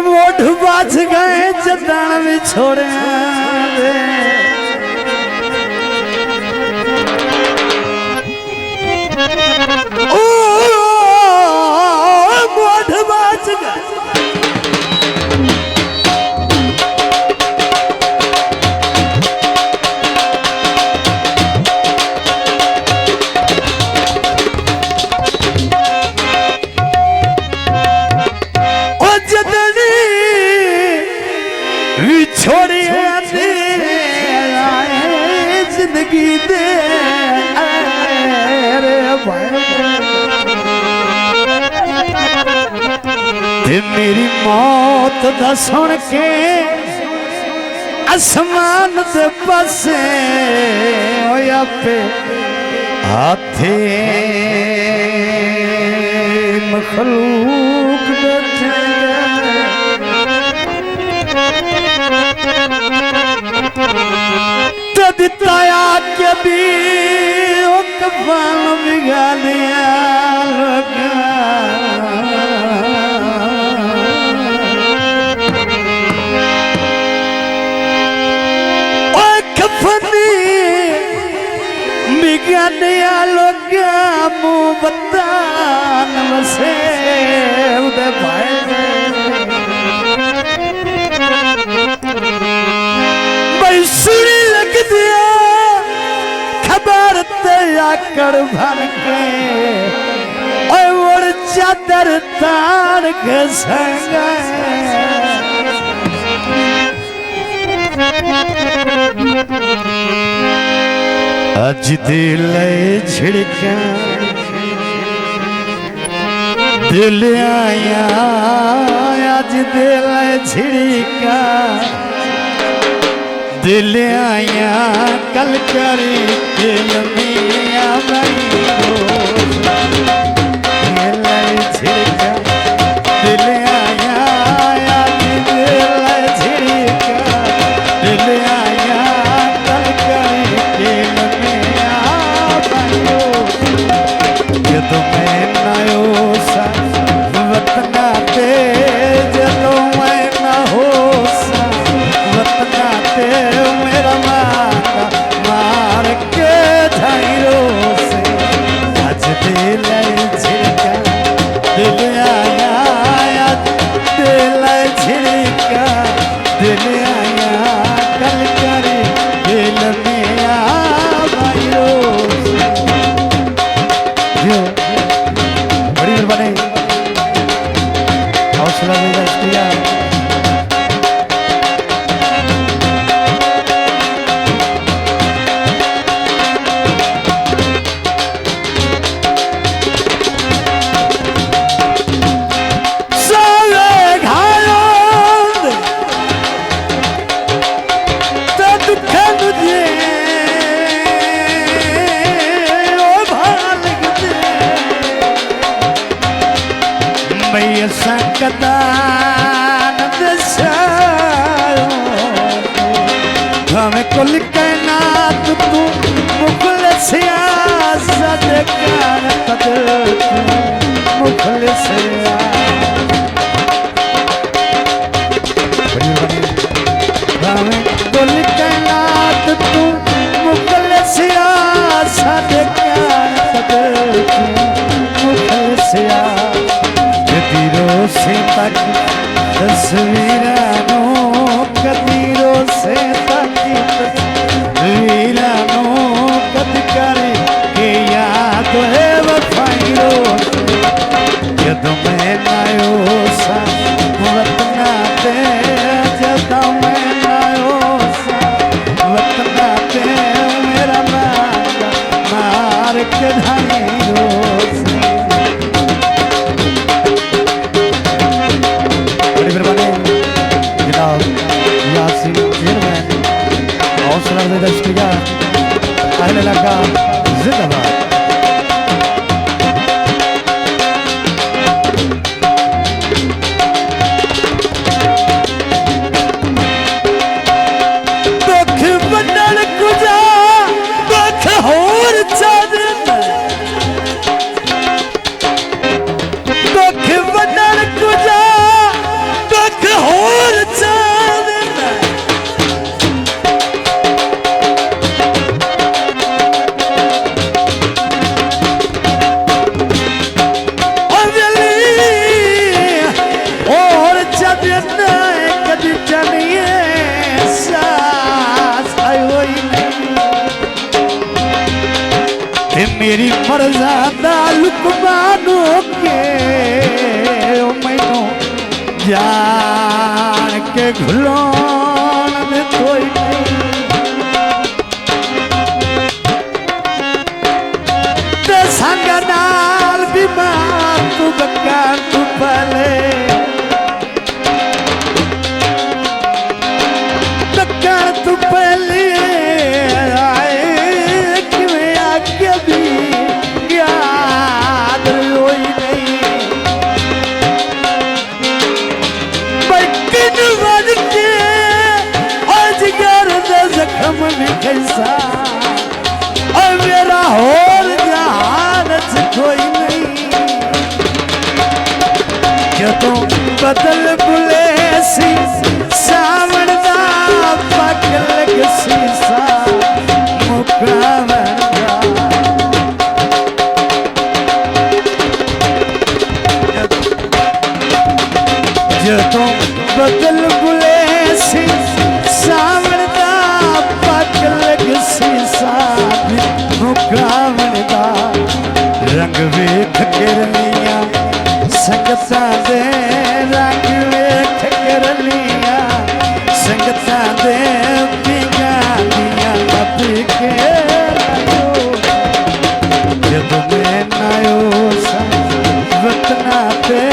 मोढ़ बाज गए जदान भी छोड़े मोढ़ बाज गए छोड़ी जिंदगी दे मेरी मौत दा सुन के आसमान दे पासे होया पे हाथे मखलूक बैठे दिताया के भी कफन बिगा लिया कफनी बिगा लिया लोग मुँह बतान बसे उदय भाई सुनी लग दिया खबर तया कर भर के और चादर तार के संग अज दिल छिड़का दिल आया अज दिल छिड़का दिल आया कल करी दिल मिया भाई दिल छिड़का दिल आया दिल छिड़का दिल आया कल करी दिल मिया भाई ये तो मैं नायो सा वतना पे जलो मैं ना हो सा वतना पे मेरा मार के धाइरो से आज दिल छिड़का दिल आया दिल छिड़का दिल आया कल करे दिल में आ भाइयो बड़ी मेहरबानी हौसला देगा शुक्रिया सकदान हमें कुल कायनात तू मुखलसिया सदकार मुखलसिया हमें कुल कायनात तू मुखलसिया सदकार मुखलसिया से तक तस्वीरानो कदीरो से तक तस्वीरानो कद करे के याद है वफाइरो जद मैं नायो सा वतना ते जद मैं नायो सा वतना ते मेरा मार के धाइरो हौसला दे शुक्रिया अहले लगा जिंदाबाद हे मेरी मर्जादा लुकमानो के मैनू जान के घुलोन में कोई नहीं ते संग नाल बीमार तू बकार तू पले बकार तू पले जख्म में कैसा और मेरा होल जहान से कोई नहीं क्यों तुम बदल बुले सी सावन दा पकल के सीसा मुकावन जो तुम बदल बुले सी सावन सीसा मुकावन दा रंग वेख करलिया संगतां दे रंग वेख करलिया संगतां दे पीगा दिया पी के जब मैं नायो सा वतना ते